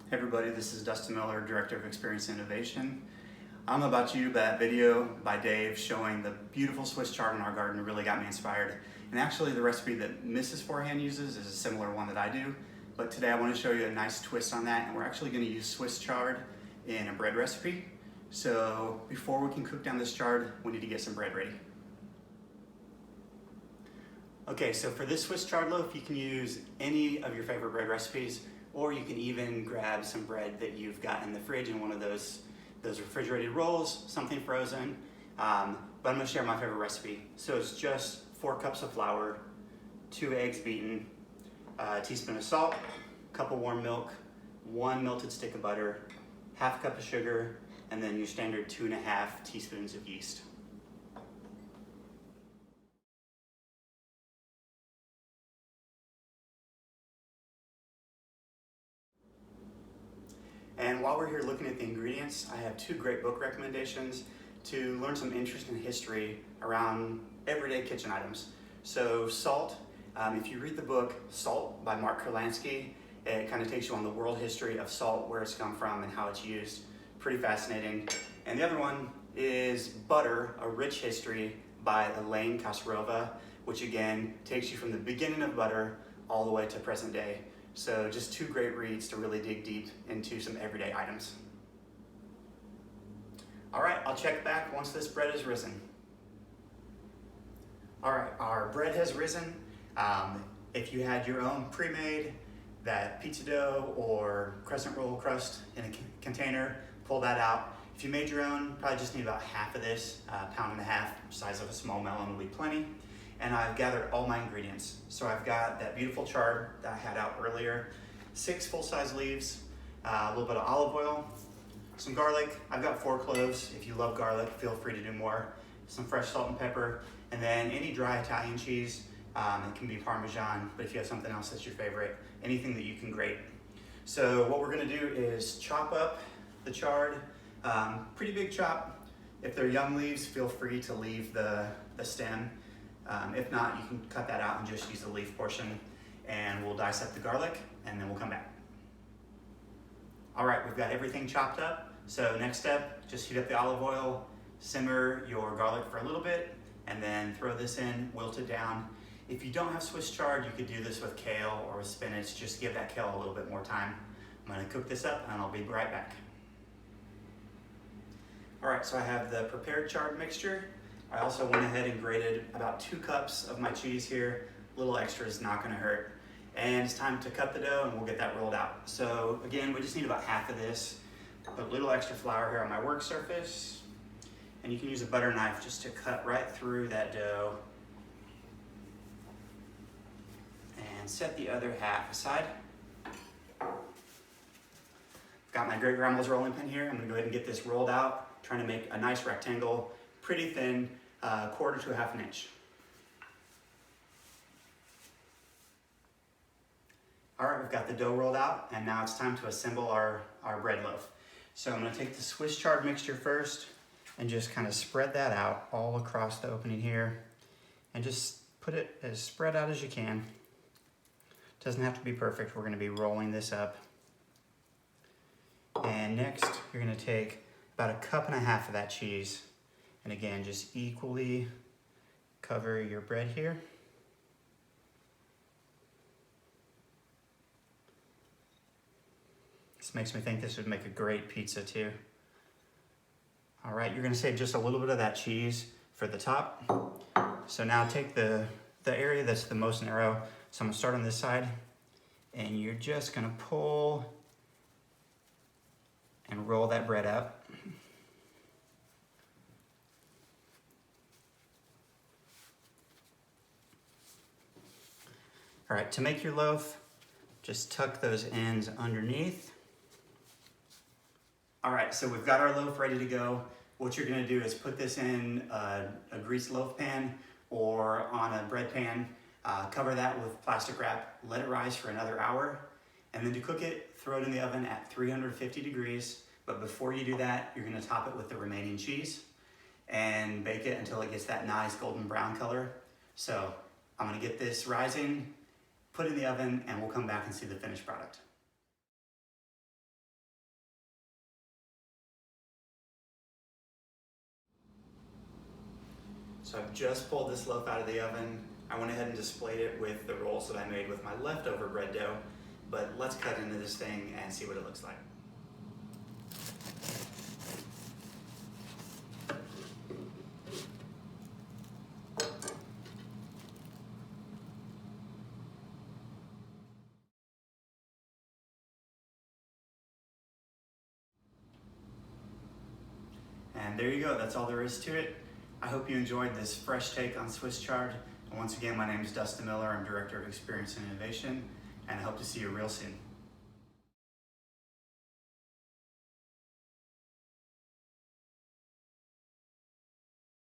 Hey everybody, this is Dustin Miller, Director of Experience Innovation. I don't know about you, but that video by Dave showing the beautiful Swiss chard in our garden really got me inspired. And actually the recipe that Mrs. Forehand uses is a similar one that I do. But today I want to show you a nice twist on that, and we're actually going to use Swiss chard in a bread recipe. So before we can cook down this chard, we need to get some bread ready. Okay, so for this Swiss chard loaf, you can use any of your favorite bread recipes, or you can even grab some bread that you've got in the fridge in one of those refrigerated rolls, something frozen. But I'm gonna share my favorite recipe. So it's just 4 cups of flour, 2 eggs beaten, a teaspoon of salt, a cup of warm milk, 1 melted stick of butter, half a cup of sugar, and then your standard 2.5 teaspoons of yeast. And while we're here looking at the ingredients, I have 2 great book recommendations to learn some interesting history around everyday kitchen items. So salt, if you read the book Salt by Mark Kurlansky, it kind of takes you on the world history of salt, where it's come from and how it's used. Pretty fascinating. And the other one is Butter, A Rich History by Elaine Khosroeva, which again takes you from the beginning of butter all the way to present day. So just 2 great reads to really dig deep into some everyday items. All right, I'll check back once this bread is risen. All right, our bread has risen. If you had your own pre-made, that pizza dough or crescent roll crust in a container, pull that out. If you made your own, probably just need about half of this, 1.5 pounds, size of a small melon will be plenty. And I've gathered all my ingredients. So I've got that beautiful chard that I had out earlier, 6 full-size leaves, a little bit of olive oil, some garlic. I've got 4 cloves. If you love garlic, feel free to do more. Some fresh salt and pepper, and then any dry Italian cheese. It can be Parmesan, but if you have something else that's your favorite, anything that you can grate. So what we're gonna do is chop up the chard, pretty big chop. If they're young leaves, feel free to leave the stem. If not, you can cut that out and just use the leaf portion, and we'll dissect the garlic and then we'll come back. All right, we've got everything chopped up. So next step, just heat up the olive oil, simmer your garlic for a little bit, and then throw this in, wilt it down. If you don't have Swiss chard, you could do this with kale or with spinach. Just give that kale a little bit more time. I'm gonna cook this up and I'll be right back. All right, so I have the prepared chard mixture. I also went ahead and grated about 2 cups of my cheese here. A little extra is not gonna hurt. And it's time to cut the dough and we'll get that rolled out. So again, we just need about half of this. Put a little extra flour here on my work surface. And you can use a butter knife just to cut right through that dough. And set the other half aside. Got my great grandma's rolling pin here. I'm gonna go ahead and get this rolled out, trying to make a nice rectangle, pretty thin, 1/4 to 1/2 inch. All right, we've got the dough rolled out, and now it's time to assemble our bread loaf. So I'm gonna take the Swiss chard mixture first and just kind of spread that out all across the opening here, and just put it as spread out as you can. Doesn't have to be perfect. We're gonna be rolling this up. And next, you're gonna take about 1.5 cups of that cheese. And again, just equally cover your bread here. This makes me think this would make a great pizza too. All right, you're gonna save just a little bit of that cheese for the top. So now take the area that's the most narrow. So I'm gonna start on this side, and you're just gonna pull and roll that bread up. All right, to make your loaf, just tuck those ends underneath. All right, so we've got our loaf ready to go. What you're gonna do is put this in a greased loaf pan or on a bread pan, cover that with plastic wrap, let it rise for another hour, and then to cook it, throw it in the oven at 350 degrees. But before you do that, you're gonna top it with the remaining cheese and bake it until it gets that nice golden brown color. So I'm gonna get this rising, put it in the oven, and we'll come back and see the finished product. So I've just pulled this loaf out of the oven. I went ahead and displayed it with the rolls that I made with my leftover bread dough, but let's cut into this thing and see what it looks like. And there you go, that's all there is to it. I hope you enjoyed this fresh take on Swiss chard. And once again, my name is Dustin Miller. I'm Director of Experience and Innovation, and I hope to see you real soon.